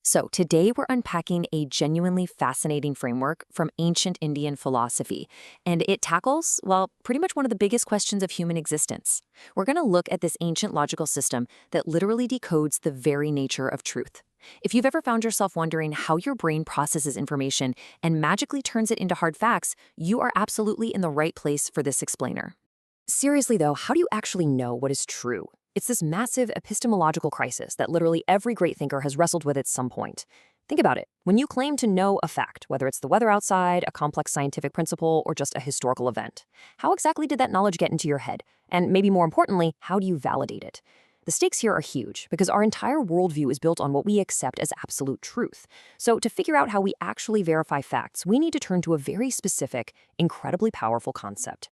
So today we're unpacking a genuinely fascinating framework from ancient Indian philosophy, and it tackles, well, pretty much one of the biggest questions of human existence. We're going to look at this ancient logical system that literally decodes the very nature of truth. If you've ever found yourself wondering how your brain processes information and magically turns it into hard facts, you are absolutely in the right place for this explainer. Seriously though, how do you actually know what is true? It's this massive epistemological crisis that literally every great thinker has wrestled with at some point. Think about it. When you claim to know a fact, whether it's the weather outside, a complex scientific principle, or just a historical event, how exactly did that knowledge get into your head? And maybe more importantly, how do you validate it? The stakes here are huge because our entire worldview is built on what we accept as absolute truth. So to figure out how we actually verify facts, we need to turn to a very specific, incredibly powerful concept.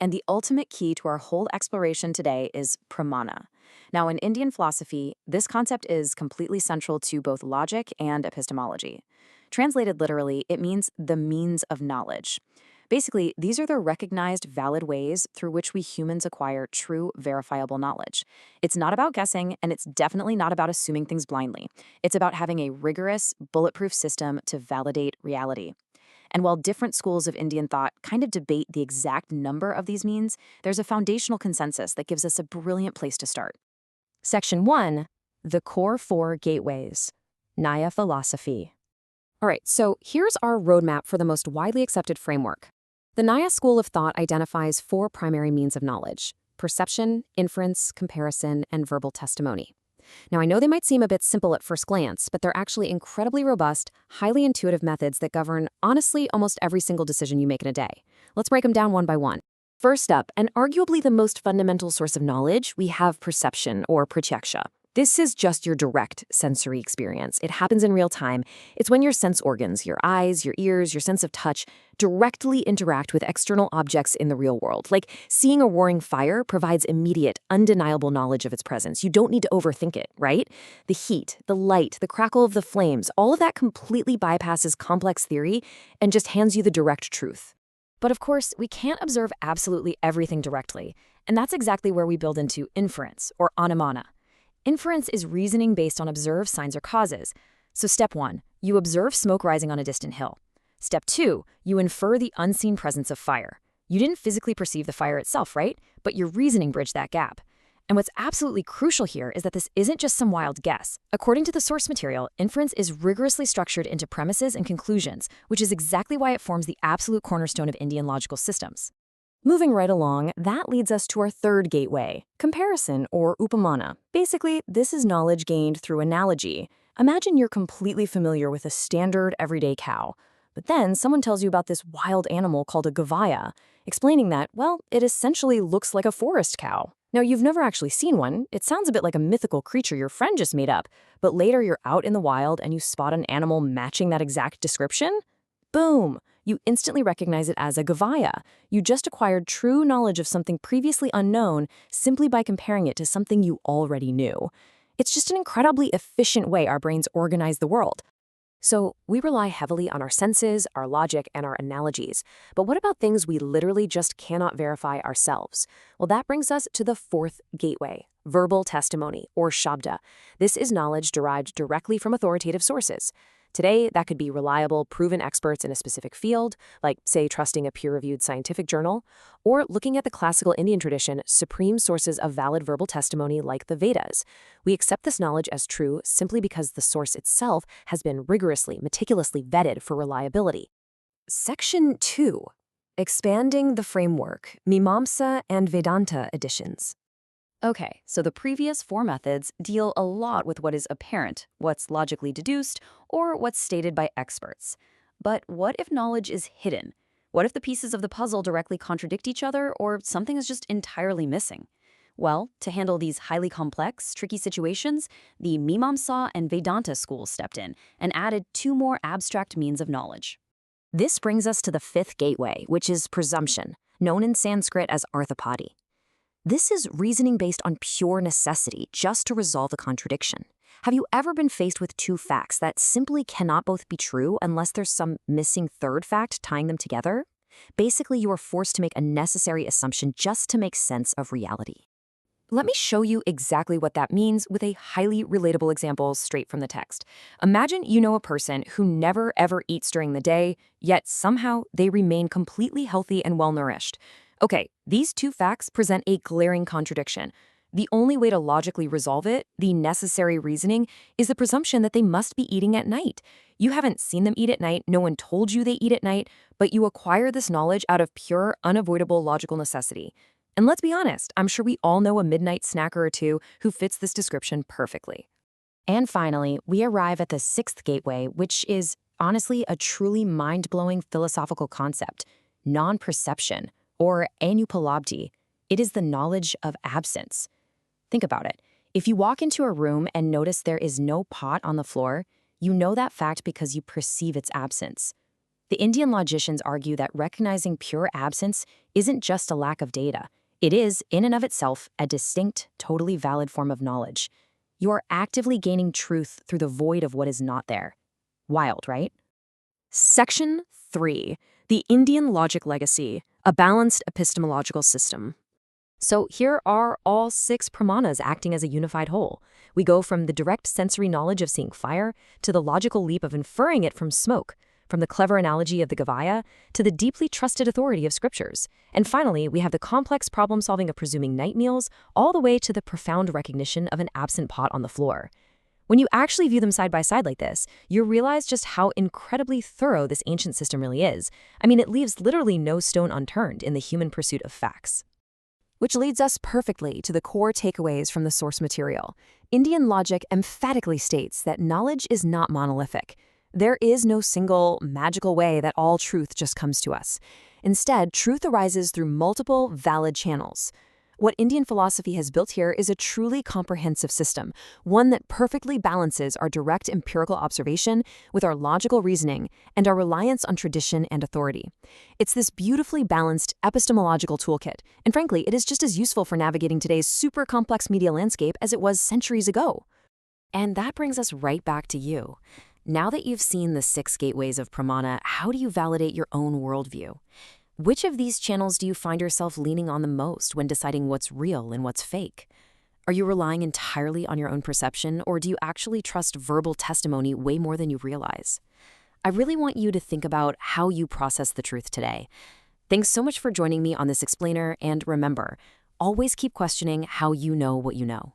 And the ultimate key to our whole exploration today is pramāṇa. Now, in Indian philosophy, this concept is completely central to both logic and epistemology. Translated literally, it means the means of knowledge. Basically, these are the recognized, valid ways through which we humans acquire true, verifiable knowledge. It's not about guessing, and it's definitely not about assuming things blindly. It's about having a rigorous, bulletproof system to validate reality. And while different schools of Indian thought kind of debate the exact number of these means, there's a foundational consensus that gives us a brilliant place to start. Section 1, the core 4 gateways, Nyāya philosophy. All right, so here's our roadmap for the most widely accepted framework. The Nyāya school of thought identifies 4 primary means of knowledge: perception, inference, comparison, and verbal testimony. Now, I know they might seem a bit simple at first glance, but they're actually incredibly robust, highly intuitive methods that govern, honestly, almost every single decision you make in a day. Let's break them down one by one. First up, and arguably the most fundamental source of knowledge, we have perception, or pratyaksha. This is just your direct sensory experience. It happens in real time. It's when your sense organs, your eyes, your ears, your sense of touch, directly interact with external objects in the real world. Like seeing a roaring fire provides immediate, undeniable knowledge of its presence. You don't need to overthink it, right? The heat, the light, the crackle of the flames, all of that completely bypasses complex theory and just hands you the direct truth. But of course, we can't observe absolutely everything directly, and that's exactly where we build into inference, or anumana. Inference is reasoning based on observed signs or causes. So step 1, you observe smoke rising on a distant hill. Step 2, you infer the unseen presence of fire. You didn't physically perceive the fire itself, right? But your reasoning bridged that gap. And what's absolutely crucial here is that this isn't just some wild guess. According to the source material, inference is rigorously structured into premises and conclusions, which is exactly why it forms the absolute cornerstone of Indian logical systems. Moving right along, that leads us to our third gateway, comparison, or upamana. Basically, this is knowledge gained through analogy. Imagine you're completely familiar with a standard everyday cow, but then someone tells you about this wild animal called a gavaya, explaining that, well, it essentially looks like a forest cow. Now, you've never actually seen one. It sounds a bit like a mythical creature your friend just made up, but later you're out in the wild and you spot an animal matching that exact description. Boom! You instantly recognize it as a gavaya. You just acquired true knowledge of something previously unknown simply by comparing it to something you already knew. It's just an incredibly efficient way our brains organize the world. So we rely heavily on our senses, our logic, and our analogies. But what about things we literally just cannot verify ourselves? Well, that brings us to the fourth gateway, verbal testimony, or shabda. This is knowledge derived directly from authoritative sources. Today, that could be reliable, proven experts in a specific field, like, say, trusting a peer-reviewed scientific journal, or looking at the classical Indian tradition, supreme sources of valid verbal testimony like the Vedas. We accept this knowledge as true simply because the source itself has been rigorously, meticulously vetted for reliability. Section 2. Expanding the framework, Mīmāṃsā and Vedanta editions. Okay, so the previous 4 methods deal a lot with what is apparent, what's logically deduced, or what's stated by experts. But what if knowledge is hidden? What if the pieces of the puzzle directly contradict each other, or something is just entirely missing? Well, to handle these highly complex, tricky situations, the Mīmāṃsā and Vedanta schools stepped in and added 2 more abstract means of knowledge. This brings us to the 5th gateway, which is presumption, known in Sanskrit as arthapati. This is reasoning based on pure necessity, just to resolve a contradiction. Have you ever been faced with 2 facts that simply cannot both be true unless there's some missing third fact tying them together? Basically, you are forced to make a necessary assumption just to make sense of reality. Let me show you exactly what that means with a highly relatable example straight from the text. Imagine you know a person who never ever eats during the day, yet somehow they remain completely healthy and well-nourished. Okay, these two facts present a glaring contradiction. The only way to logically resolve it, the necessary reasoning, is the presumption that they must be eating at night. You haven't seen them eat at night, no one told you they eat at night, but you acquire this knowledge out of pure, unavoidable logical necessity. And let's be honest, I'm sure we all know a midnight snacker or two who fits this description perfectly. And finally, we arrive at the sixth gateway, which is honestly a truly mind-blowing philosophical concept, non-perception, or anupalabdhi. It is the knowledge of absence. Think about it. If you walk into a room and notice there is no pot on the floor, you know that fact because you perceive its absence. The Indian logicians argue that recognizing pure absence isn't just a lack of data. It is, in and of itself, a distinct, totally valid form of knowledge. You are actively gaining truth through the void of what is not there. Wild, right? Section 3. The Indian Logic Legacy, a Balanced Epistemological System. So here are all 6 Pramāṇas acting as a unified whole. We go from the direct sensory knowledge of seeing fire to the logical leap of inferring it from smoke, from the clever analogy of the Gavaya to the deeply trusted authority of scriptures. And finally, we have the complex problem-solving of presuming night meals, all the way to the profound recognition of an absent pot on the floor. When you actually view them side by side like this, you realize just how incredibly thorough this ancient system really is. I mean, it leaves literally no stone unturned in the human pursuit of facts. Which leads us perfectly to the core takeaways from the source material. Indian logic emphatically states that knowledge is not monolithic. There is no single, magical way that all truth just comes to us. Instead, truth arises through multiple, valid channels. What Indian philosophy has built here is a truly comprehensive system, one that perfectly balances our direct empirical observation with our logical reasoning and our reliance on tradition and authority. It's this beautifully balanced epistemological toolkit, and frankly, it is just as useful for navigating today's super complex media landscape as it was centuries ago. And that brings us right back to you. Now that you've seen the 6 gateways of Pramāṇa, how do you validate your own worldview? Which of these channels do you find yourself leaning on the most when deciding what's real and what's fake? Are you relying entirely on your own perception, or do you actually trust verbal testimony way more than you realize? I really want you to think about how you process the truth today. Thanks so much for joining me on this explainer, and remember, always keep questioning how you know what you know.